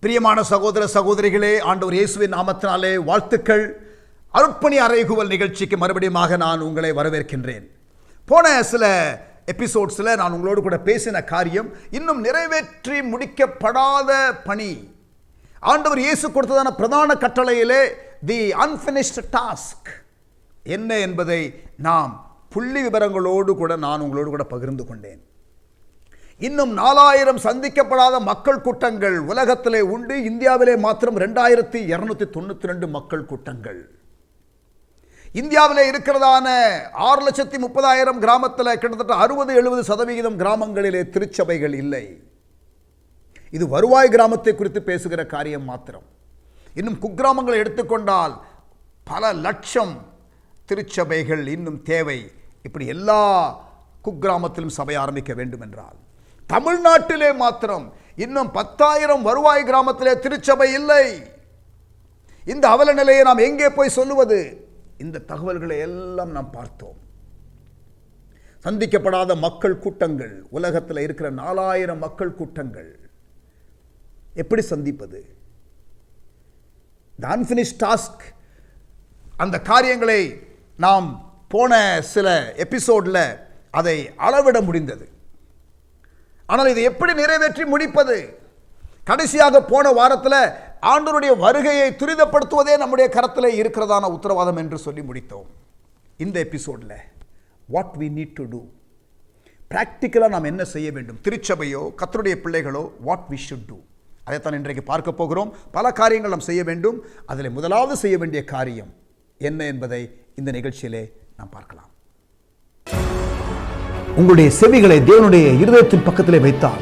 பிரியமான சகோதர சகோதரிகளே, ஆண்டவர் இயேசுவின் நாமத்தினாலே வாழ்த்துக்கள். அருட்பணி அறைகூவல் நிகழ்ச்சிக்கு மறுபடியும் நான் உங்களை வரவேற்கின்றேன். போன சில எபிசோட்ஸில் நான் உங்களோடு கூட பேசின காரியம் இன்னும் நிறைவேற்றி முடிக்கப்படாத பணி. ஆண்டவர் இயேசு கொடுத்ததான பிரதான கட்டளையிலே தி அன்ஃபினிஷ்ட் டாஸ்க் என்ன என்பதை நாம் புள்ளி விவரங்களோடு கூட நான் உங்களோடு கூட பகிர்ந்து கொண்டேன். இன்னும் 4000 சந்திக்கப்படாத மக்கள் கூட்டங்கள் உலகத்திலே உண்டு. இந்தியாவிலே மாத்திரம் 2292 மக்கள் கூட்டங்கள். இந்தியாவிலே இருக்கிறதான 6,30,000 கிராமத்தில் கிட்டத்தட்ட 60-70% கிராமங்களிலே திருச்சபைகள் இல்லை. இது வருவாய் கிராமத்தை குறித்து பேசுகிற காரியம் மாத்திரம். இன்னும் குக்கிராமங்களை எடுத்துக்கொண்டால் பல லட்சம் திருச்சபைகள் இன்னும் தேவை. இப்படி எல்லா குக்கிராமத்திலும் சபை ஆரம்பிக்க வேண்டும் என்றால், தமிழ்நாட்டிலே மாத்திரம் இன்னும் 10,000 வருவாய் கிராமத்திலே திருச்சபை இல்லை. இந்த அவல நிலையை நாம் எங்கே போய் சொல்லுவது? இந்த தகவல்களை எல்லாம் நாம் பார்த்தோம். சந்திக்கப்படாத மக்கள் கூட்டங்கள், உலகத்தில் இருக்கிற 4000 மக்கள் கூட்டங்கள் எப்படி சந்திப்பது? தி அன்ஃபினிஷ்ட் டாஸ்க். அந்த காரியங்களை நாம் போன சில எபிசோடில் அதை அளவிட முடிந்தது. ஆனால் இதை எப்படி நிறைவேற்றி முடிப்பது? கடைசியாக போன வாரத்தில் ஆண்டவருடைய வருகையை துரிதப்படுத்துவதே நம்முடைய கரத்தில் இருக்கிறதான உத்தரவாதம் என்று சொல்லி முடித்தோம். இந்த எபிசோடில் what we need to do, பிராக்டிக்கலாக நாம் என்ன செய்ய வேண்டும், திருச்சபையோ கர்த்தருடைய பிள்ளைகளோ வாட் வி ஷுட் டூ, அதைத்தான் இன்றைக்கு பார்க்க போகிறோம். பல காரியங்கள் நாம் செய்ய வேண்டும். அதில் முதலாவது செய்ய வேண்டிய காரியம் என்ன என்பதை இந்த நிகழ்ச்சியிலே நாம் பார்க்கலாம். உங்களுடைய செவிகளை தேவனுடைய இருதயத்தின் பக்கத்திலே வைத்தால்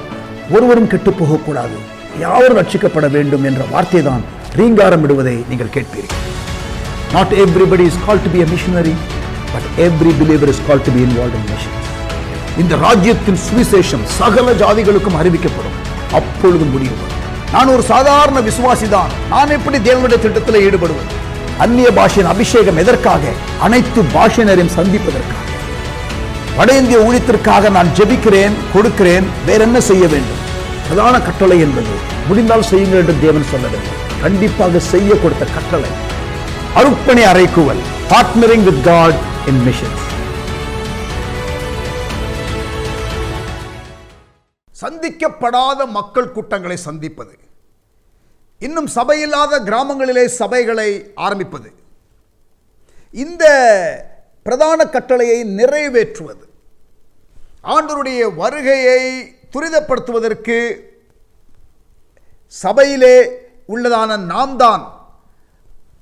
ஒருவரும் கெட்டு போகக்கூடாது, யாரும் ரட்சிக்கப்பட வேண்டும் என்ற வார்த்தை தான் ரீங்காரம் விடுவதை நீங்கள் கேட்பீர்கள். Not everybody is called to be a missionary, but every believer is called to be involved in missions. இந்த ராஜ்யத்தின் சுவிசேஷம் சகல ஜாதிகளுக்கும் அறிவிக்கப்படும். அப்பொழுது முடிவு. நான் ஒரு சாதாரண விசுவாசிதான், நான் எப்படி தேவனுடைய திட்டத்தில் ஈடுபடுவது? அந்நிய பாஷையின் அபிஷேகம் எதற்காக? அனைத்து பாஷையினரையும் சந்திப்பதற்காக. வட இந்திய ஊழியத்திற்காக நான் ஜெபிக்கிறேன், கொடுக்கிறேன். வேற என்ன செய்ய வேண்டும்? பிரதான கட்டளை என்பது முடிந்தால் செய்யுங்கள் என்று தேவன் சொல்லவில்லை, கண்டிப்பாக செய்ய கொடுத்த கட்டளை. அருட்பணி அறைகூவல், partnering with God in missions. சந்திக்கப்படாத மக்கள் கூட்டங்களை சந்திப்பது, இன்னும் சபையில்லாத கிராமங்களிலே சபைகளை ஆரம்பிப்பது, இந்த பிரதான கட்டளையை நிறைவேற்றுவது, ஆண்டவருடைய வருகையை துரிதப்படுத்துவதற்கு சபையிலே உள்ளதான நாம் தான்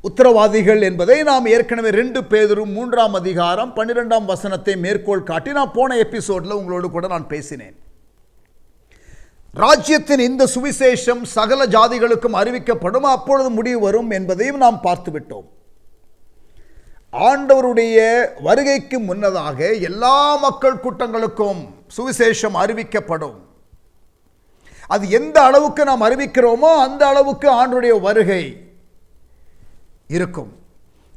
உத்தரவாதிகள் என்பதை நாம் ஏற்கனவே 2 பேதுரு 3ஆம் அதிகாரம் 12ஆம் வசனத்தை மேற்கோள் காட்டி நான் போன எபிசோடில் உங்களோடு கூட நான் பேசினேன். ராஜ்யத்தின் இந்த சுவிசேஷம் சகல ஜாதிகளுக்கும் அறிவிக்கப்படும், அப்பொழுது முடிவு வரும் என்பதையும் நாம் பார்த்துவிட்டோம். ஆண்டவருடைய வருகைக்கு முன்னதாக எல்லா மக்கள் கூட்டங்களுக்கும் சுவிசேஷம் அறிவிக்கப்படும். அது எந்த அளவுக்கு நாம் அறிவிக்கிறோமோ அந்த அளவுக்கு ஆண்டவருடைய வருகை இருக்கும்.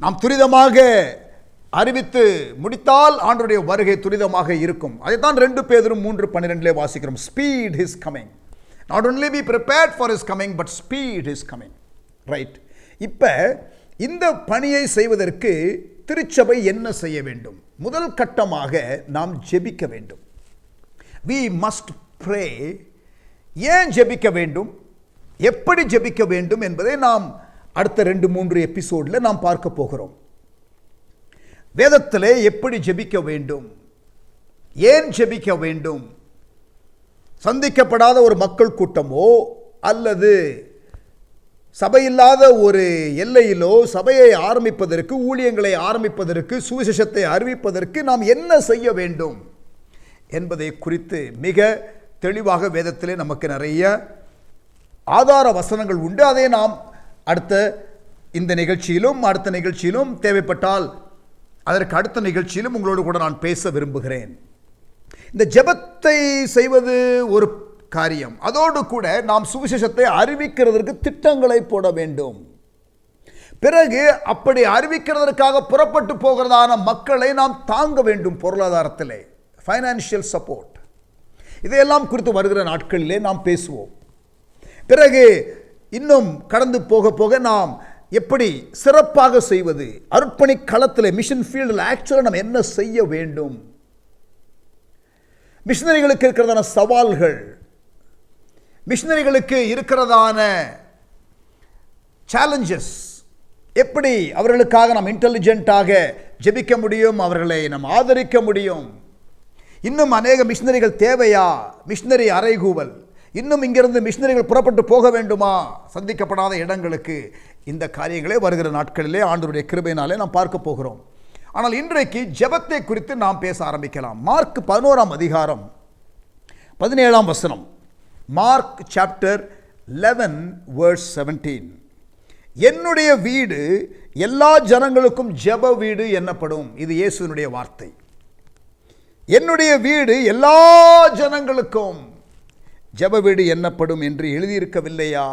நாம் துரிதமாக அறிவித்து முடித்தால் ஆண்டவருடைய வருகை துரிதமாக இருக்கும். அதைத்தான் 2 பேதுரு 3:12 வாசிக்கிறோம். Speed is coming. Not only be prepared for his coming, but speed is coming. Right? இப்ப இந்த பணியை செய்வதற்கு திருச்சபை என்ன செய்ய வேண்டும்? முதல் கட்டமாக நாம் ஜெபிக்க வேண்டும். We must pray. ஏன் ஜெபிக்க வேண்டும், எப்படி ஜெபிக்க வேண்டும் என்பதை நாம் அடுத்த 2-3 எபிசோடில் நாம் பார்க்க போகிறோம். வேதத்திலே எப்படி ஜெபிக்க வேண்டும், ஏன் ஜெபிக்க வேண்டும், சந்திக்கப்படாத ஒரு மக்கள் கூட்டமோ அல்லது சபையில்லாத ஒரு எல்லையிலோ சபையை ஆரம்பிப்பதற்கு, ஊழியங்களை ஆரம்பிப்பதற்கு, சுவிசேஷத்தை அறிவிப்பதற்கு நாம் என்ன செய்ய வேண்டும் என்பதை குறித்து மிக தெளிவாக வேதத்திலே நமக்கு நிறைய ஆதார வசனங்கள் உண்டு. அதை நாம் அடுத்த இந்த நிகழ்ச்சியிலும் அடுத்த நிகழ்ச்சியிலும் தேவைப்பட்டால் அதற்கு அடுத்த நிகழ்ச்சியிலும் உங்களோடு கூட நான் பேச விரும்புகிறேன். இந்த ஜெபத்தை செய்வது ஒரு காரியம், அதோடு கூட நாம் சுவிசேஷத்தை அறிவிக்கிறதற்கு திட்டங்களை போட வேண்டும். பிறகு அப்படி அறிவிக்கிறதற்காக புறப்பட்டு போகிறதான மக்களை நாம் தாங்க வேண்டும். பொருளாதாரத்திலே ஃபைனான்சியல் சப்போர்ட், இதையெல்லாம் குறித்து வருகிற நாட்களிலே நாம் பேசுவோம். பிறகு இன்னும் கடந்து போக போக நாம் எப்படி சிறப்பாக செய்வது, அர்ப்பணி களத்தில் மிஷன் ஃபீல்டில் ஆக்சுவலாக நம்ம என்ன செய்ய வேண்டும், மிஷனரிகளுக்கு இருக்கிறதான சவால்கள், மிஷனரிகளுக்கு இருக்கிறதான சேலஞ்சஸ், எப்படி அவர்களுக்காக நாம் இன்டெலிஜென்ட்டாக ஜெபிக்க முடியும், அவர்களை நாம் ஆதரிக்க முடியும், இன்னும் அநேக மிஷனரிகள் தேவையா, மிஷனரி அறைகூவல், இன்னும் இங்கிருந்து மிஷனரிகள் புறப்பட்டு போக வேண்டுமா சந்திக்கப்படாத இடங்களுக்கு, இந்த காரியங்களே வருகிற நாட்களிலே ஆண்டவருடைய கிருபையினாலே நாம் பார்க்க போகிறோம். ஆனால் இன்றைக்கு ஜெபத்தை குறித்து நாம் பேச ஆரம்பிக்கலாம். மார்க் 11ஆம் அதிகாரம் 17ஆம் வசனம். Mark chapter 11 verse 17. என்னுடைய வீடு எல்லா ஜனங்களுக்கும் ஜெப வீடு என்னப்படும். இது இயேசுவினுடைய வார்த்தை. என்னுடைய வீடு எல்லா ஜனங்களுக்கும் ஜெப வீடு என்னப்படும் என்று எழுதியிருக்கவில்லையா?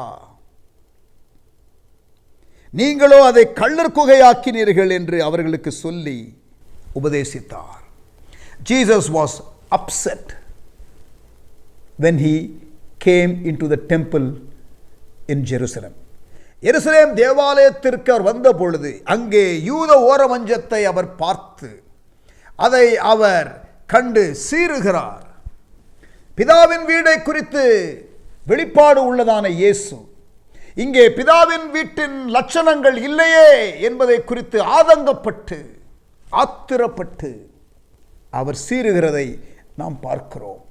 நீங்களோ அதை கள்ளர் குகையாக்கினீர்கள் என்று அவர்களுக்கு சொல்லி உபதேசித்தார். Jesus was upset when he came into the temple in Jerusalem. எருசலேம் தேவாலயத்திற்கு அவர் வந்த பொழுது அங்கே யூத ஓரவஞ்சத்தை அவர் பார்த்து அதை அவர் கண்டு சீறுகிறார். பிதாவின் வீடை குறித்து வெளிப்பாடு உள்ளதான இயேசு இங்கே பிதாவின் வீட்டின் லட்சணங்கள் இல்லையே என்பதை குறித்து ஆதங்கப்பட்டு ஆத்திரப்பட்டு அவர் சீறுகிறதை நாம் பார்க்கிறோம்.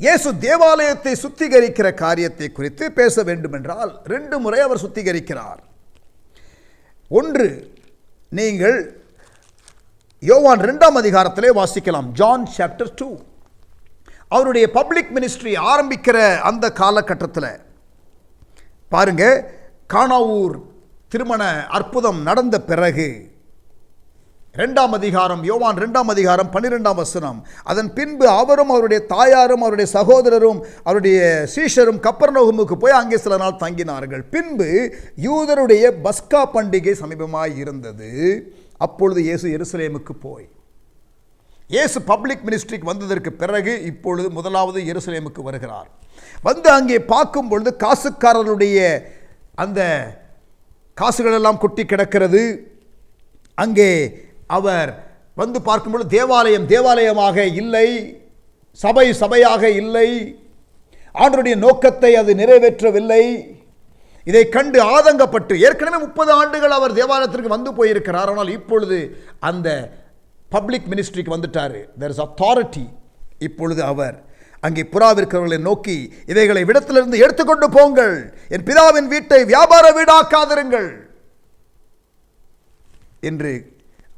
இயேசு தேவாலயத்தை சுத்திகரிக்கிற காரியத்தை குறித்து பேச வேண்டும் என்றால் 2 முறை அவர் சுத்திகரிக்கிறார். ஒன்று, நீங்கள் யோவான் 2ஆம் அதிகாரத்திலே வாசிக்கலாம். John chapter 2. அவருடைய பப்ளிக் மினிஸ்ட்ரி ஆரம்பிக்கிற அந்த காலகட்டத்தில் பாருங்க, கானாவூர் திருமண அற்புதம் நடந்த பிறகு 2ஆம் அதிகாரம், யோவான் 2ஆம் அதிகாரம் 12ஆம் வசனம். அதன் பின்பு அவரும் அவருடைய தாயாரும் அவருடைய சகோதரரும் அவருடைய சீஷரும் கப்பர்நகூமுக்கு போய் அங்கே சில நாள் தங்கினார்கள். பின்பு யூதருடைய பஸ்கா பண்டிகை சமீபமாய் இருந்தது. அப்பொழுது இயேசு எருசலேமுக்கு போய், இயேசு பப்ளிக் மினிஸ்ட்ரிக்கு வந்ததற்கு பிறகு இப்பொழுது முதலாவது எருசலேமுக்கு வருகிறார். வந்து அங்கே பார்க்கும் பொழுது காசுக்காரருடைய அந்த காசுகளெல்லாம் கொட்டி கிடக்கிறது. அங்கே அவர் வந்து பார்க்கும்பொழுது தேவாலயம் தேவாலயமாக இல்லை, சபை சபையாக இல்லை, ஆண்டவருடைய நோக்கத்தை அது நிறைவேற்றவில்லை. இதை கண்டு ஆதங்கப்பட்டு, ஏற்கனவே 30 ஆண்டுகள் அவர் தேவாலயத்திற்கு வந்து போயிருக்கிறார். ஆனால் இப்பொழுது அந்த பப்ளிக் மினிஸ்ட்ரிக்கு வந்துட்டார். There is authority. இப்பொழுது அவர் அங்கே புறாவிற்கிறவர்களை நோக்கி, இவைகளை விடத்திலிருந்து எடுத்துக்கொண்டு போங்கள், என் பிதாவின் வீட்டை வியாபார வீடாக்காதிருங்கள் என்று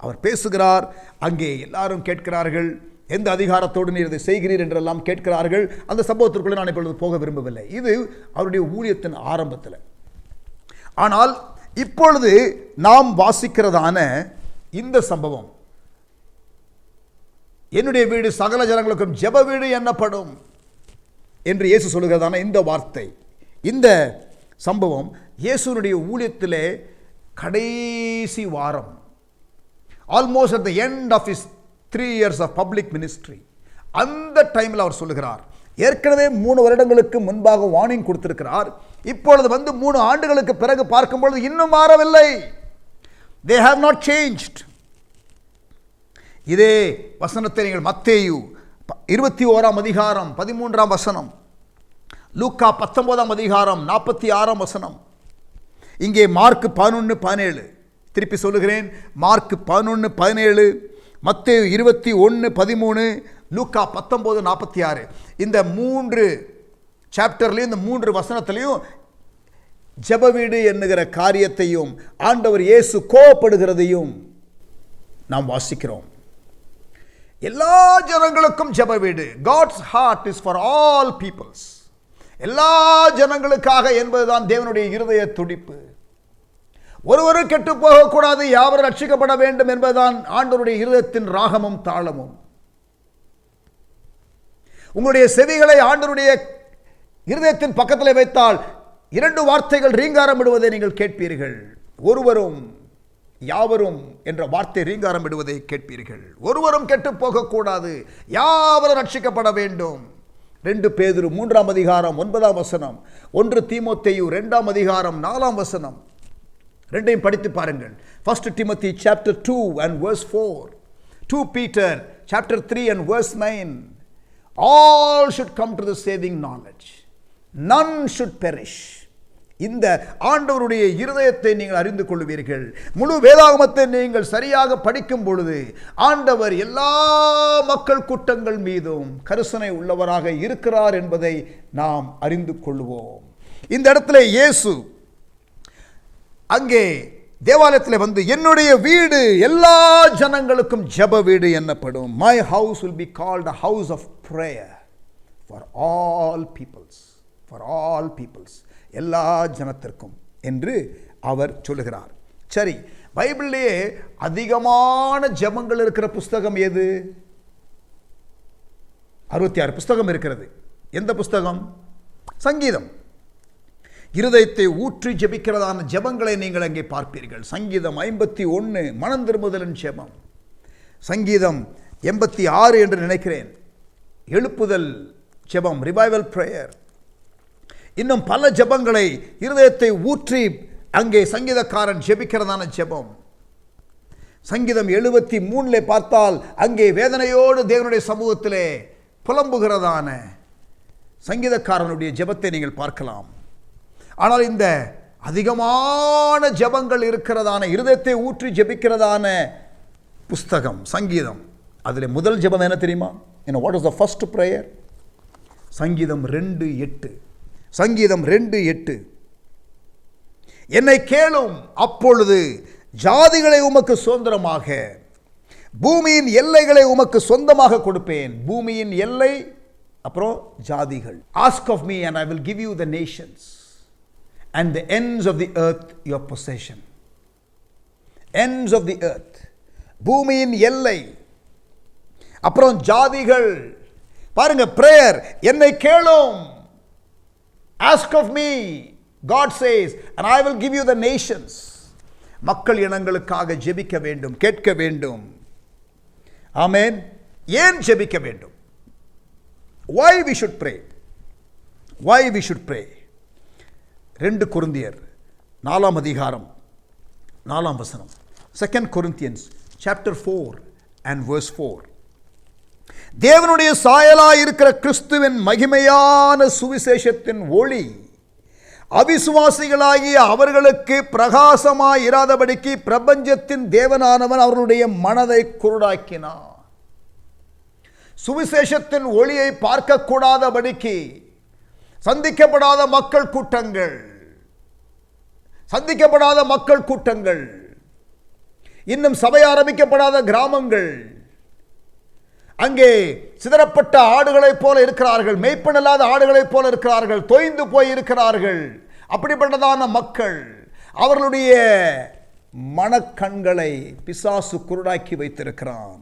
அவர் பேசுகிறார். அங்கே எல்லாரும் கேட்கிறார்கள், எந்த அதிகாரத்தோடு நீர் இதை செய்கிறீர் என்றெல்லாம் கேட்கிறார்கள். அந்த சம்பவத்திற்குள்ளே நான் இப்பொழுது போக விரும்பவில்லை. இது அவருடைய ஊழியத்தின் ஆரம்பத்தில். ஆனால் இப்பொழுது நாம் வாசிக்கிறதான இந்த சம்பவம், என்னுடைய வீடு சகல ஜனங்களுக்கும் ஜெப வீடு என்னப்படும் என்று இயேசு சொல்லுகிறதான இந்த வார்த்தை, இந்த சம்பவம் இயேசுனுடைய ஊழியத்திலே கடைசி வாரம், almost at the end of his 3 years of public ministry, அந்த டைமில் அவர் சொல்லுகிறார். ஏற்கனவே 3 வருடங்களுக்கு முன்பாக வார்னிங் கொடுத்திருக்கிறார். இப்பொழுது வந்து 3 ஆண்டுகளுக்கு பிறகு பார்க்கும்பொழுது இன்னும் மாறவில்லை. they have not changed. இதே வசனத்தை நீங்கள் மத்தேயு 21ஆம் அதிகாரம் 13ஆம் வசனம், லூக்கா 19ஆம் அதிகாரம் 46ஆம் வசனம், இங்கே மார்க் 11:17, திருப்பி சொல்லுகிறேன், மார்க் 11:17, மத்தேயு 21:13, லூக்கா 19:46. இந்த 3 சாப்டர்லையும் இந்த 3 வசனத்திலையும் ஜெப வீடு என்கிற காரியத்தையும் ஆண்டவர் இயேசு கோபப்படுகிறதையும் நாம் வாசிக்கிறோம். எல்லா ஜனங்களுக்கும் ஜெப வீடு. God's heart is for all peoples. எல்லா ஜனங்களுக்காக என்பதுதான் தேவனுடைய இருதய துடிப்பு. ஒருவரும் கெட்டு போகக்கூடாது, யாவரும் ரட்சிக்கப்பட வேண்டும் என்பதுதான் ஆண்டவருடைய இருதயத்தின் ராகமும் தாளமும். உங்களுடைய செவிகளை ஆண்டவருடைய இருதயத்தின் பக்கத்தில் வைத்தால் 2 வார்த்தைகள் ரீங்காரம் விடுவதை நீங்கள் கேட்பீர்கள். ஒருவரும் யாவரும் என்ற வார்த்தை ரீங்காரம் விடுவதை கேட்பீர்கள். ஒருவரும் கெட்டு போகக்கூடாது, யாவரும் ரட்சிக்கப்பட வேண்டும். 2 பேதுரு 3ஆம் அதிகாரம் 9ஆம் வசனம், 1 தீமோத்தேயு 2ஆம் அதிகாரம் 4ஆம் வசனம், ரெண்டையும் படித்து பாருங்கள். 1 Timothy chapter 2 and verse 4, 2 Peter chapter 3 and verse 9. All should come to the saving knowledge. None should perish. இந்த ஆண்டவருடைய இருதயத்தை நீங்கள் அறிந்து கொள்வீர்கள். முழு வேதாகமத்தை நீங்கள் சரியாக படிக்கும் பொழுது ஆண்டவர் எல்லா மக்கள் கூட்டங்கள் மீதும் கரிசனை உள்ளவராக இருக்கிறார் என்பதை நாம் அறிந்து கொள்வோம். இந்த இடத்துல இயேசு அங்கே தேவாலயத்தில் வந்து என்னுடைய வீடு எல்லா ஜனங்களுக்கும் ஜெப வீடு என்னப்படும். My house will be called a house of prayer for all peoples. For all peoples. எல்லா ஜனத்திற்கும் என்று அவர் சொல்லுகிறார். சரி, பைபிளிலேயே அதிகமான ஜெபங்கள் இருக்கிற புஸ்தகம் எது? 66 புஸ்தகம் இருக்கிறது. எந்த புஸ்தகம்? சங்கீதம். இருதயத்தை ஊற்றி ஜெபிக்கிறதான ஜெபங்களை நீங்கள் அங்கே பார்ப்பீர்கள். சங்கீதம் 51 மனம் திரும்புதலின் ஜெபம், சங்கீதம் 86 என்று நினைக்கிறேன் எழுப்புதல் ஜெபம், ரிவைவல் பிரேயர். இன்னும் பல ஜெபங்களை இருதயத்தை ஊற்றி அங்கே சங்கீதக்காரன் ஜெபிக்கிறதான ஜெபம். சங்கீதம் 73 பார்த்தால் அங்கே வேதனையோடு தேவனுடைய சமூகத்திலே புலம்புகிறதான சங்கீதக்காரனுடைய ஜெபத்தை நீங்கள் பார்க்கலாம். ஆனால் இந்த அதிகமான ஜெபங்கள் இருக்கிறதான இருதயத்தை ஊற்றி ஜெபிக்கிறதான புஸ்தகம் சங்கீதம், அதில் முதல் ஜெபம் என்ன தெரியுமா? What is the first prayer? சங்கீதம் 2:8. சங்கீதம் 2:8. என்னை கேளும், அப்பொழுது ஜாதிகளை உமக்கு சுதந்திரமாக, பூமியின் எல்லைகளை உமக்கு சொந்தமாக கொடுப்பேன். பூமியின் எல்லை, அப்புறம் ஜாதிகள். Ask of me and I will give you the nations and the ends of the earth your possession. Ends of the earth, பூமியின் எல்லை, அப்புறம் ஜாதிகள். பாருங்க, prayer, என்னை கேளும், ask of me, God says, and I will give you the nations. மக்கள் இனங்களுக்காக ஜெபிக்க வேண்டும், கேட்க வேண்டும். ஆமென். ஏன் ஜெபிக்க வேண்டும்? why we should pray? why we should pray? 2 கொரிந்தியர் 4ஆம் அதிகாரம் 4ஆம் வசனம். 2 Corinthians chapter 4 and verse 4. தேவனுடைய சாயலாய் இருக்கிற கிறிஸ்துவின் மகிமையான சுவிசேஷத்தின் ஒளி அவிசுவாசிகளாகிய அவர்களுக்கு பிரகாசமாய் இராதபடிக்கு பிரபஞ்சத்தின் தேவனானவன் அவர்களுடைய மனதை குருடாக்கினார். சுவிசேஷத்தின் ஒளியை பார்க்கக்கூடாதபடிக்கு சந்திக்கப்படாத மக்கள் கூட்டங்கள், இன்னும் சபை ஆரம்பிக்கப்படாத கிராமங்கள், அங்கே சிதறப்பட்ட ஆடுகளைப் போல இருக்கிறார்கள், மேய்ப்பனில்லாத ஆடுகளைப் போல இருக்கிறார்கள், தொய்ந்து போய் இருக்கிறார்கள். அப்படிப்பட்டதான மக்கள், அவர்களுடைய மனக்கண்களை பிசாசு குருடாக்கி வைத்திருக்கிறான்.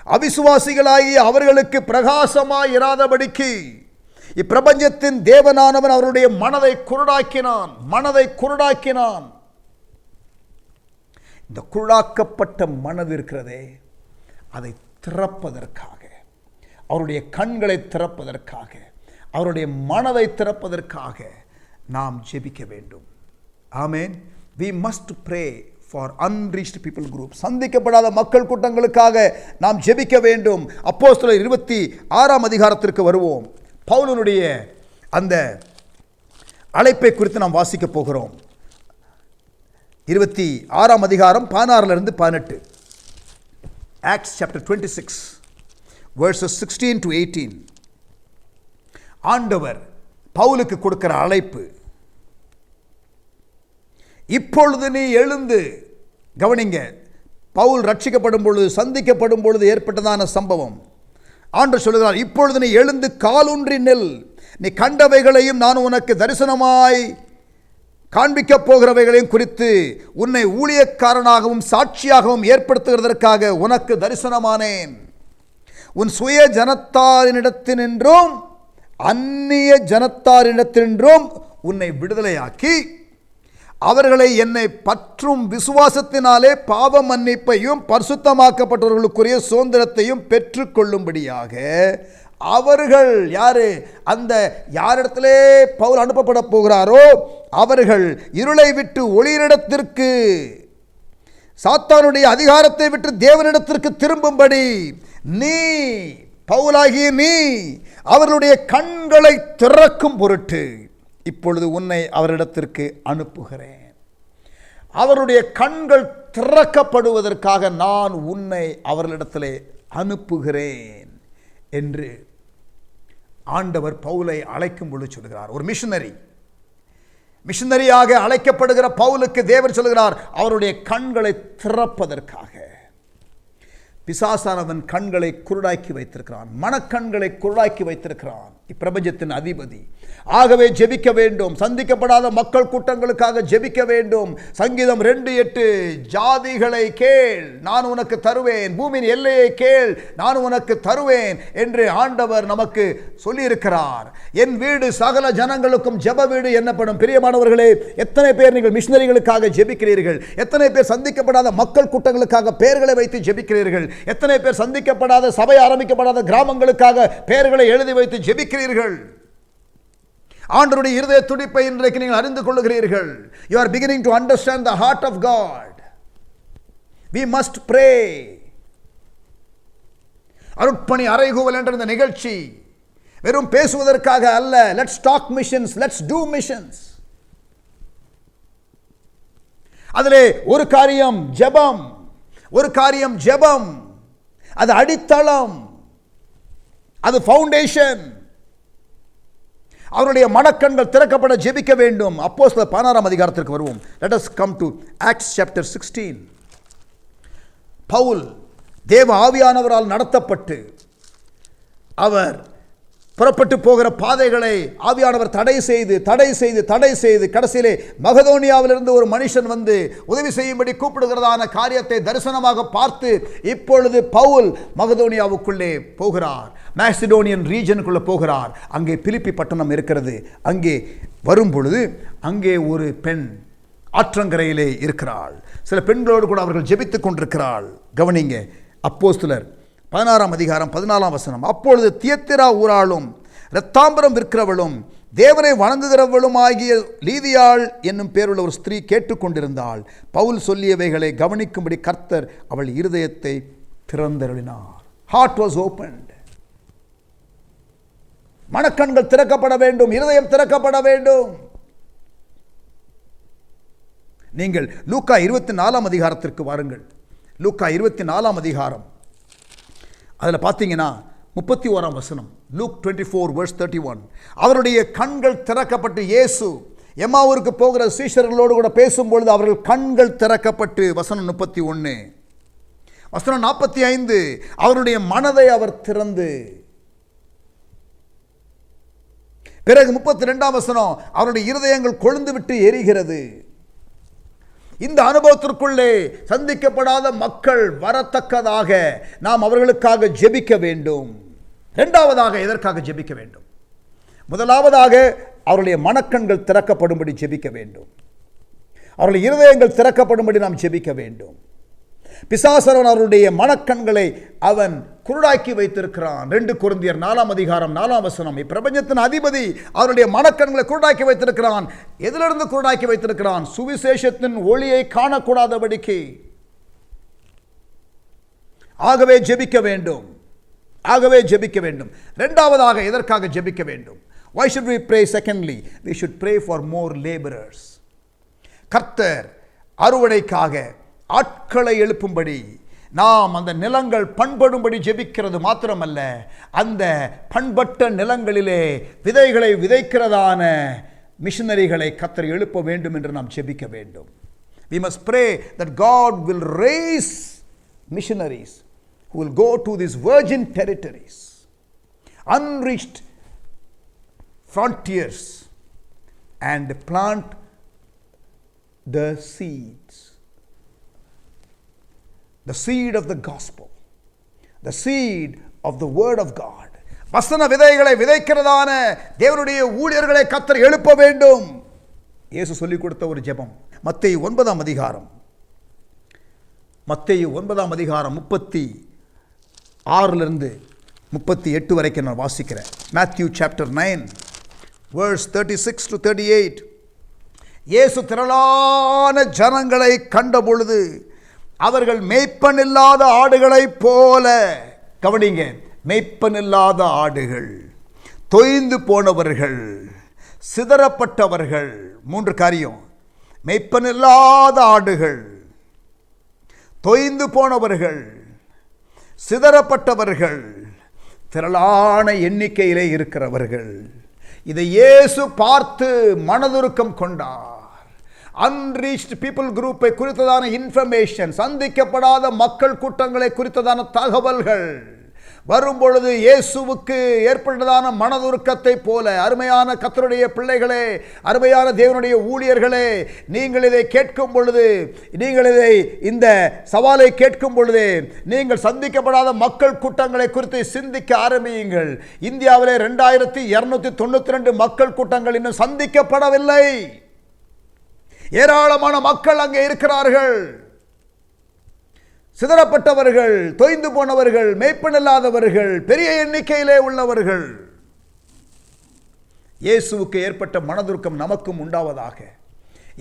அவிசுவாசிகளாகி அவர்களுக்கு பிரகாசமாய் இராதபடிக்கு இப்பிரபஞ்சத்தின் தேவனானவன் அவருடைய மனதை குருடாக்கினான். இந்த குருடாக்கப்பட்ட மனது இருக்கிறதே, அதை திறப்பதற்காக, அவருடைய கண்களை திறப்பதற்காக, அவருடைய மனதை திறப்பதற்காக நாம் ஜெபிக்க வேண்டும். ஆமென். we must pray for unreached people group. சந்திக்கப்படாத மக்கள் கூட்டங்களுக்காக நாம் ஜெபிக்க வேண்டும். அப்போஸ்தலர் 26ஆம் அதிகாரத்திற்கு வருவோம். பவுலனுடைய அந்த அழைப்பை குறித்து நாம் வாசிக்க போகிறோம். 26ஆம் அதிகாரம் 16 to 18. Acts chapter 26 verses 16 to 18. ஆண்டவர் பவுலுக்கு கொடுக்கிற அழைப்பு. இப்பொழுது நீ எழுந்து, கவனிங்க, பவுல் ரட்சிக்கப்படும் பொழுது, சந்திக்கப்படும் பொழுது ஏற்பட்டதான சம்பவம். ஆண்டவர் சொல்லுகிறார், இப்பொழுது நீ எழுந்து காலூன்றி நெல், நீ கண்டவைகளையும் நான் உனக்கு தரிசனமாய் காண்பிக்கப் போகிறவைகளையும் குறித்து உன்னை ஊழியக்காரனாகவும் சாட்சியாகவும் ஏற்படுத்துகிறதற்காக உனக்கு தரிசனமானேன். உன் சுய ஜனத்தாரினிடத்தினின்றும் அந்நிய ஜனத்தாரினிடத்தினின்றும் உன்னை விடுதலையாக்கி அவர்களை என்னை பற்றும் விசுவாசத்தினாலே பாவ மன்னிப்பையும் பரிசுத்தமாக்கப்பட்டவர்களுக்குரிய சுதந்திரத்தையும் பெற்றுக்கொள்ளும்படியாக அவர்கள் யாரு? அந்த யாரிடத்திலே பவுல் அனுப்பப்பட போகிறாரோ அவர்கள் இருளை விட்டு ஒளியிடத்திற்கு, சாத்தானுடைய அதிகாரத்தை விட்டு தேவனிடத்திற்கு திரும்பும்படி நீ, பவுலாகிய நீ, அவர்களுடைய கண்களை திறக்கும் பொருட்டு இப்பொழுது உன்னை அவரிடத்திற்கு அனுப்புகிறேன். அவருடைய கண்கள் திறக்கப்படுவதற்காக நான் உன்னை அவர்களிடத்திலே அனுப்புகிறேன் என்று ஆண்டவர் பவுலை அழைக்கும் பொழுது சொல்கிறார். ஒரு மிஷனரியாக அழைக்கப்படுகிற பவுலுக்கு தேவன் சொல்கிறார் அவருடைய கண்களை திறப்பதற்காக. பிசாசானவன் கண்களை குருடாக்கி வைத்திருக்கிறான், மனக்கண்களை குருடாக்கி வைத்திருக்கிறான் இப்பிரபஞ்சத்தின் அதிபதி. ஆகவே ஜெபிக்க வேண்டும். சந்திக்கப்படாத மக்கள் கூட்டங்களுக்காக ஜெபிக்க வேண்டும். சங்கீதம் 2:8, ஜாதிகளை கேள் நான் உனக்கு தருவேன், பூமியின் எல்லையை கேள் நான் உனக்கு தருவேன் என்று ஆண்டவர் நமக்கு சொல்லியிருக்கிறார். என் வீடு சகல ஜனங்களுக்கும் ஜெப வீடு என்னப்படும். பிரியமானவர்களே, எத்தனை பேர் நீங்கள் மிஷனரிகளுக்காக ஜெபிக்கிறீர்கள்? எத்தனை பேர் சந்திக்கப்படாத மக்கள் கூட்டங்களுக்காக பெயர்களை வைத்து ஜெபிக்கிறீர்கள்? எத்தனை பேர் சந்திக்கப்படாத சபை ஆரம்பிக்கப்படாத கிராமங்களுக்காக பெயர்களை எழுதி வைத்து ஜெபிக்கிறீர்கள்? ஆண்டவருடைய இருதய துடிப்பை இன்றைக்கு நீங்கள் அறிந்து கொள்ளுகிறீர்கள். You are beginning to understand the heart of God. We must pray. அருட்பணி அறைகூவல் என்ற இந்த நிகழ்ச்சி வெறும் பேசுவதற்காக அல்ல. Let's talk missions, let's do missions. அதிலே ஒரு காரியம் ஜெபம், ஒரு காரியம் ஜெபம். அது அடித்தளம், அது ஃபவுண்டேஷன். அவருடைய மனக்கண்கள் திறக்கப்பட ஜெபிக்க வேண்டும். அப்போஸ்தலர் 16ஆம் அதிகாரத்திற்கு வருவோம். Let us come to Acts chapter 16. Pavul தேவ ஆவியானவரால் நடத்தப்பட்டு அவர் புறப்பட்டு போகிற பாதைகளை ஆவியானவர் தடை செய்து கடைசியிலே மகதோனியாவிலிருந்து ஒரு மனுஷன் வந்து உதவி செய்யும்படி கூப்பிடுகிறதான காரியத்தை தரிசனமாக பார்த்து இப்பொழுது பவுல் மகதோனியாவுக்குள்ளே போகிறார், மேசிடோனியன் ரீஜனுக்குள்ளே போகிறார். அங்கே பிலிப்பி பட்டணம் இருக்கிறது. அங்கே வரும் பொழுது அங்கே ஒரு பெண் ஆற்றங்கரையிலே இருக்கிறாள். சில பெண்களோடு கூட அவர்கள் ஜெபித்துக் கொண்டிருக்கிறாள். கவனிங்க, அப்போஸ்தலர் 16ஆம் அதிகாரம் 14ஆம் வசனம். அப்பொழுது தியத்திரா ஊராளும் இரத்தாம்பரம் விற்கிறவளும் தேவனை வணங்குகிறவளும் ஆகிய லீதியாள் என்னும் பேருள்ள ஒரு ஸ்திரீ கேட்டுக்கொண்டிருந்தாள். பவுல் சொல்லியவைகளை கவனிக்கும்படி கர்த்தர் அவள் இருதயத்தை திறந்தருளினார். Heart was opened. மனக்கண்கள் திறக்கப்பட வேண்டும், இருதயம் திறக்கப்பட வேண்டும். நீங்கள் லூக்கா 24ஆம் அதிகாரத்திற்கு வாருங்கள். லூக்கா 24ஆம் அதிகாரம், அதில் பார்த்தீங்கன்னா 31ஆம் வசனம். Luke 24 verse 31. அவருடைய கண்கள் திறக்கப்பட்டு இயேசு எம்மாவூருக்கு போகிற சீஷர்களோடு கூட பேசும்பொழுது அவர்கள் கண்கள் திறக்கப்பட்டு, வசனம் 31, வசனம் 45, அவருடைய மனதை அவர் திறந்து, பிறகு 32ஆம் வசனம், அவருடைய இருதயங்கள் கொழுந்து விட்டு எரிகிறது. இந்த அனுபவத்திற்குள்ளே சந்திக்கப்படாத மக்கள் வரத்தக்கதாக நாம் அவர்களுக்காக ஜெபிக்க வேண்டும். இரண்டாவதாக எதற்காக ஜெபிக்க வேண்டும்? முதலாவதாக அவருடைய மனக்கண்கள் திறக்கப்படும்படி ஜெபிக்க வேண்டும். அவருடைய இருதயங்கள் திறக்கப்படும்படி நாம் ஜெபிக்க வேண்டும். பிசாசரவன் அவருடைய மனக்கண்களை அவன் குருடாக்கி வைத்திருக்கிறான். 2 கொரிந்தியர் 4ஆம் அதிகாரம் 4ஆம் வசனம். இப்பிரபஞ்சத்தின் அதிபதி அவருடைய மனக்கண்களை குருடாக்கி வைத்திருக்கிறான். எதிலிருந்து குருடாக்கி வைத்திருக்கிறான்? சுவிசேஷத்தின் ஒளியை காணக்கூடாதபடிக்கு. ஆகவே ஜெபிக்க வேண்டும், ஆகவே ஜெபிக்க வேண்டும். இரண்டாவதாக எதற்காக ஜெபிக்க வேண்டும்? Why should we pray? Secondly, we should pray for more laborers. கர்த்தர் அறுவடைக்காக ஆட்களை எழுப்பும்படி நாம் அந்த நிலங்கள் பண்படும்படி ஜெபிக்கிறது மாத்திரமல்ல, அந்த பண்பட்ட நிலங்களிலே விதைகளை விதைக்கிறதான மிஷனரிகளை கர்த்தர் எழுப்ப வேண்டும் என்று நாம் ஜெபிக்க வேண்டும். We must pray that God will raise missionaries who will go to these virgin territories, unreached frontiers, and plant the seeds. The seed of the gospel, the seed of the word of God. வசன விதைகளை விதைக்கிறதான தேவனுடைய ஊழியர்களை கர்த்தர் எழுப்ப வேண்டும். இயேசு சொல்லிக் கொடுத்த ஒரு ஜெபம். மத்தேயு 9ஆம் அதிகாரம், மத்தேயு 9ஆம் அதிகாரம் 36லிருந்து 38 வரைக்கும் நான் வாசிக்கிறேன். Matthew chapter 9 verse 36 to 38. இயேசு திரளான ஜனங்களை கண்டபொழுது அவர்கள் மேய்ப்பனில்லாத ஆடுகளைப் போல, கவனிங்க, மேய்ப்பனில்லாத ஆடுகள், தொய்ந்து போனவர்கள், சிதறப்பட்டவர்கள், 3 காரியம். மேய்ப்பனில்லாத ஆடுகள், தொய்ந்து போனவர்கள், சிதறப்பட்டவர்கள், திரளான எண்ணிக்கையிலே இருக்கிறவர்கள். இதை இயேசு பார்த்து மனதுருக்கம் கொண்டார். அன்ரீச்ட் பீப்புள் குரூப்பை குறித்ததான இன்ஃபர்மேஷன், சந்திக்கப்படாத மக்கள் கூட்டங்களை குறித்ததான தகவல்கள் வரும்பொழுது இயேசுவுக்கு ஏற்பட்டதான மனதுருக்கத்தை போல, அருமையான கர்த்தருடைய பிள்ளைகளே, அருமையான தேவனுடைய ஊழியர்களே, நீங்கள் இதை கேட்கும் பொழுது, நீங்கள் இந்த சவாலை கேட்கும் பொழுது, நீங்கள் சந்திக்கப்படாத மக்கள் கூட்டங்களை குறித்து சிந்திக்க ஆரம்பியுங்கள். இந்தியாவிலே 2292 மக்கள் கூட்டங்கள் இன்னும் சந்திக்கப்படவில்லை. ஏராளமான மக்கள் அங்கே இருக்கிறார்கள். சிதறப்பட்டவர்கள், தொய்ந்து போனவர்கள், மேய்ப்பனில்லாதவர்கள், பெரிய எண்ணிக்கையிலே உள்ளவர்கள். இயேசுவுக்கு ஏற்பட்ட மனதுருக்கம் நமக்கும் உண்டாவதாக.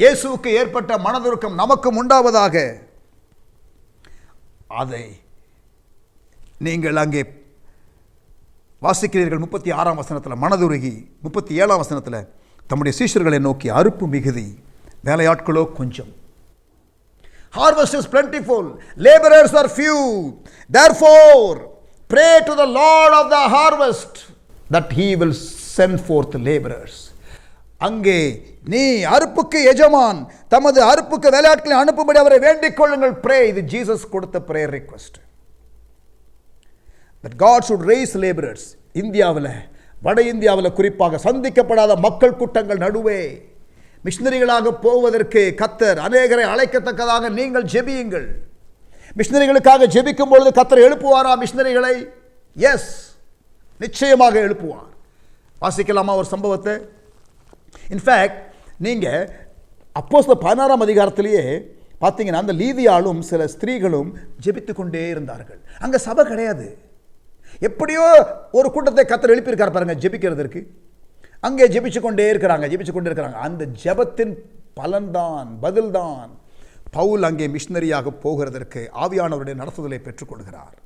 இயேசுவுக்கு ஏற்பட்ட மனதுருக்கம் நமக்கும் உண்டாவதாக. அதை நீங்கள் அங்கே வாசிக்கிறீர்கள். 36ஆம் வசனத்தில் மனதுருகி, 37ஆம் வசனத்தில் தம்முடைய சீஷர்களை நோக்கி, அறுப்பு மிகுதி, வேலையாட்களோ கொஞ்சம். Harvest is plentiful, laborers are few. Therefore, pray to the Lord of the harvest that he will send forth laborers. அங்கே நீ அறுப்புக்கு எஜமான் தமது அறுப்புக்கு வேலையாட்களை அனுப்பும்படி அவரை வேண்டிக் கொள்ளுங்கள். Pray. இது ஜீசஸ் கொடுத்த prayer request. That God should raise laborers. இந்தியாவில், வட இந்தியாவில் குறிப்பாக சந்திக்கப்படாத மக்கள் கூட்டங்கள் நடுவே மிஷனரிகளாக போவதற்கு கர்த்தர் அநேகரை அழைக்கத்தக்கதாக நீங்கள் ஜெபியுங்கள். மிஷனரிகளுக்காக ஜெபிக்கும் பொழுது கர்த்தர் எழுப்புவாரா மிஷனரிகளை? எஸ், நிச்சயமாக எழுப்புவார். வாசிக்கலாமா ஒரு சம்பவத்தை? இன்ஃபேக்ட் நீங்கள் அப்போஸ்தலர் 16ஆம் அதிகாரத்திலேயே பார்த்தீங்கன்னா, அந்த லீதியாலும் சில ஸ்திரீகளும் ஜெபித்து கொண்டே இருந்தார்கள். அங்கே சபை கிடையாது. எப்படியோ ஒரு கூட்டத்தை கர்த்தர் எழுப்பியிருக்கார் பாருங்க ஜெபிக்கிறதற்கு. அங்கே ஜெபிச்சு கொண்டே இருக்கிறாங்க. அந்த ஜெபத்தின் பலன்தான், பதில்தான் பவுல் அங்கே மிஷனரியாக போகிறதற்கு ஆவியானவருடைய நடத்துதலை பெற்றுக்கொள்கிறார்.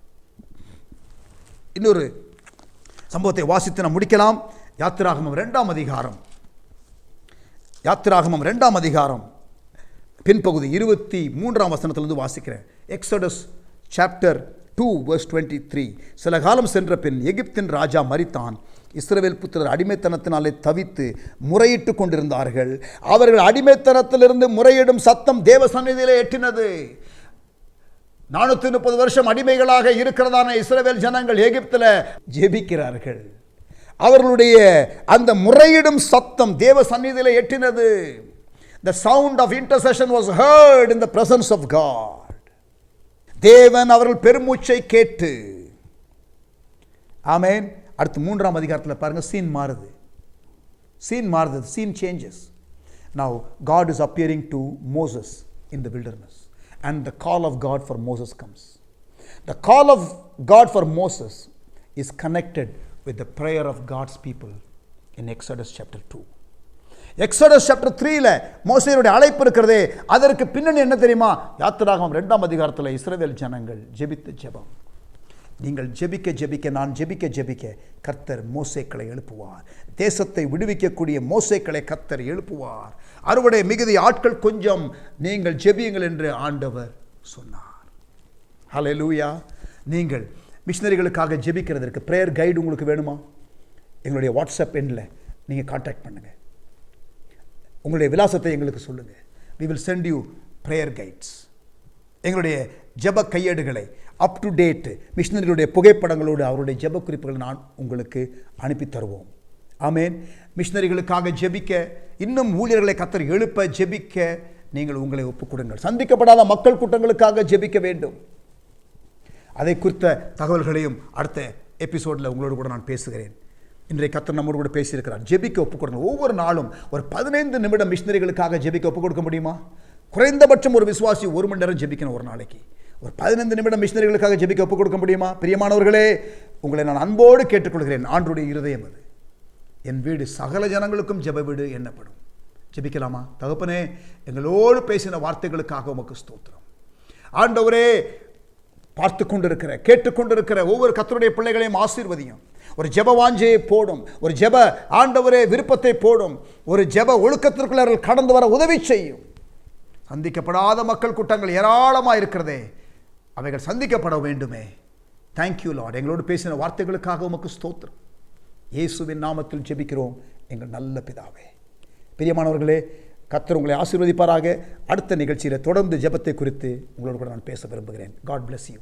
இன்னொரு சம்பவத்தை வாசித்து நாம் முடிக்கலாம். யாத்திராகமம் 2ஆம் அதிகாரம் பின்பகுதி 23ஆம் வசனத்திலிருந்து வாசிக்கிறேன். Exodus chapter 2 verse 23. சில காலம் சென்ற பின் எகிப்தின் ராஜா மரித்தான். இஸ்ரவேல் புத்திரர் அடிமைத்தனத்தினாலே தவித்து முறையிட்டு கொண்டிருந்தார்கள். அவர்கள் அடிமைத்தனத்திலிருந்து முறையிடும் சத்தம் தேவ சந்நிதியிலே எட்டினது. 430 வருஷம் அடிமைகளாக இருக்கிறதான இஸ்ரவேல் ஜனங்கள் எகிப்தில் ஜெபிக்கிறார்கள். அவர்களுடைய அந்த முறையிடும் சத்தம் தேவ சந்நிதியிலே எட்டினது. The sound of intercession was heard in the presence of God. தேவன் அவர்கள் பெருமூச்சை கேட்டு, ஆமென். அடுத்து 3ஆம் அதிகாரத்தில் பாருங்க, சீன் மாறுது. Scene changes. Now God is appearing to Moses in the wilderness and the call of God for Moses comes. The call of God for Moses is connected with the prayer of God's people in Exodus chapter 2. Exodus chapter 3ல மோசேயுடைய அழைப்பு இருக்கிறதே, அதற்கு பின்னணி என்ன தெரியுமா? யாத்திராகமம் 2ஆம் அதிகாரத்தில் இஸ்ரவேல் ஜனங்கள் ஜெபித்த ஜெபம். நீங்கள் ஜெபிக்க நான் ஜெபிக்க கர்த்தர் மோசேக்களை எழுப்புவார். தேசத்தை விடுவிக்கக்கூடிய மோசேக்களை கர்த்தர் எழுப்புவார். அறுவடை மிகுதி, ஆட்கள் கொஞ்சம், நீங்கள் ஜெபியுங்கள் என்று ஆண்டவர் சொன்னார். ஹல்லேலூயா. நீங்கள் மிஷனரிகளுக்காக ஜெபிக்கிறதற்கு பிரேயர் கைடு உங்களுக்கு வேணுமா? எங்களுடைய வாட்ஸ்அப் எண்ணில் நீங்கள் கான்டாக்ட் பண்ணுங்கள். உங்களுடைய விலாசத்தை எங்களுக்கு சொல்லுங்கள். we will send you prayer guides. எங்களுடைய ஜெப கையேடுகளை அப் டு டேட் மிஷனரிகளுடைய புகைப்படங்களோடு அவருடைய ஜெப குறிப்புகளை நான் உங்களுக்கு அனுப்பி தருவோம். ஆமென். மிஷனரிகளுக்காக ஜெபிக்க, இன்னும் ஊழியர்களை கர்த்தர் எழுப்ப ஜெபிக்க நீங்கள் உங்களை ஒப்புக்கொடுங்கள். சந்திக்கப்படாத மக்கள் கூட்டங்களுக்காக ஜெபிக்க வேண்டும். அதை குறித்த தகவல்களையும் அடுத்த எபிசோடில் உங்களோடு கூட நான் பேசுகிறேன். இன்றைய கர்த்தர் நம்மோடு கூட பேசியிருக்கிறார். ஜெபிக்க ஒப்புக் கொடுங்க. ஒவ்வொரு நாளும் ஒரு 15 நிமிடம் மிஷனரிகளுக்காக ஜெபிக்க ஒப்புக் கொடுக்க முடியுமா? குறைந்தபட்சம் ஒரு விசுவாசி 1 மணி நேரம் ஜெபிக்கணும் ஒரு நாளைக்கு. ஒரு 15 நிமிடம் மிஷனரிகளுக்காக ஜெபிக்க ஒப்புக் கொடுக்க முடியுமா? பிரியமானவர்களே, உங்களை நான் அன்போடு கேட்டுக்கொள்கிறேன். ஆண்டவருடைய இருதயம் அது. என் வீடு சகல ஜனங்களுக்கும் ஜெப வீடு என்னப்படும். ஜெபிக்கலாமா? தகப்பனே, எங்களோடு பேசின வார்த்தைகளுக்காக உமக்கு ஸ்தோத்திரம். ஆண்டவரே, பார்த்து கொண்டிருக்கிற கேட்டுக்கொண்டிருக்கிற ஒவ்வொரு கர்த்தருடைய பிள்ளைகளையும் ஆசீர்வதியும். ஒரு ஜெப வாஞ்சையை போடும், ஒரு ஜெப ஆண்டவரே விருப்பத்தை போடும், ஒரு ஜெப ஒழுக்கத்திற்குள் அவர்கள் கடந்து வர உதவி செய்யும். சந்திக்கப்படாத மக்கள் கூட்டங்கள் ஏராளமாக இருக்கிறதே, அவைகள் சந்திக்கப்பட வேண்டுமே. Thank you Lord. எங்களோடு பேசின வார்த்தைகளுக்காக உமக்கு ஸ்தோத்திரம். இயேசுவின் நாமத்தில் ஜெபிக்கிறோம் எங்கள் நல்ல பிதாவே. பிரியமானவர்களே, கர்த்தர் உங்களை ஆசீர்வதிப்பாராக. அடுத்த நிகழ்ச்சியில் தொடர்ந்து ஜெபத்தை குறித்து உங்களோடு கூட நான் பேச விரும்புகிறேன். God bless you.